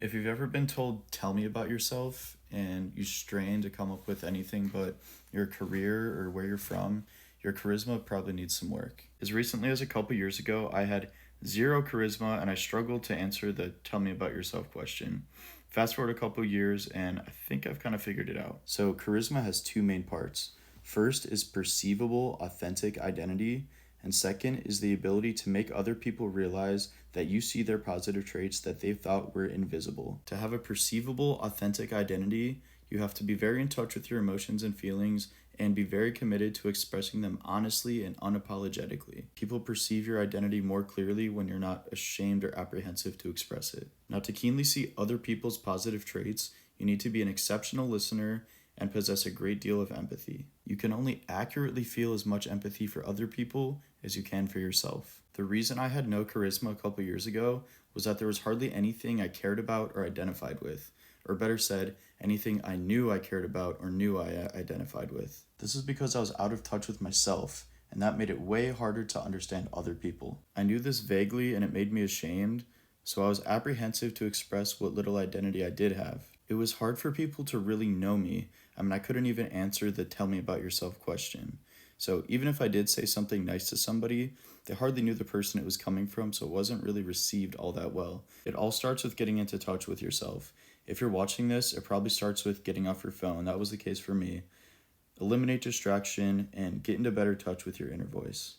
If you've ever been told, tell me about yourself, and you strain to come up with anything but your career or where you're from, your charisma probably needs some work. As recently as a couple years ago, I had zero charisma and I struggled to answer the tell me about yourself question. Fast forward a couple years, and I think I've kind of figured it out. So, charisma has two main parts. First is perceivable, authentic identity, and second is the ability to make other people realize that you see their positive traits that they thought were invisible. To have a perceivable, authentic identity, you have to be very in touch with your emotions and feelings and be very committed to expressing them honestly and unapologetically. People perceive your identity more clearly when you're not ashamed or apprehensive to express it. Now, to keenly see other people's positive traits, you need to be an exceptional listener and possess a great deal of empathy. You can only accurately feel as much empathy for other people as you can for yourself. The reason I had no charisma a couple years ago was that there was hardly anything I cared about or identified with, or better said, anything I knew I cared about or knew I identified with. This is because I was out of touch with myself, and that made it way harder to understand other people. I knew this vaguely and it made me ashamed, so I was apprehensive to express what little identity I did have. It was hard for people to really know me. I couldn't even answer the tell me about yourself question. So even if I did say something nice to somebody, they hardly knew the person it was coming from, so it wasn't really received all that well. It all starts with getting into touch with yourself. If you're watching this, it probably starts with getting off your phone. That was the case for me. Eliminate distraction and get into better touch with your inner voice.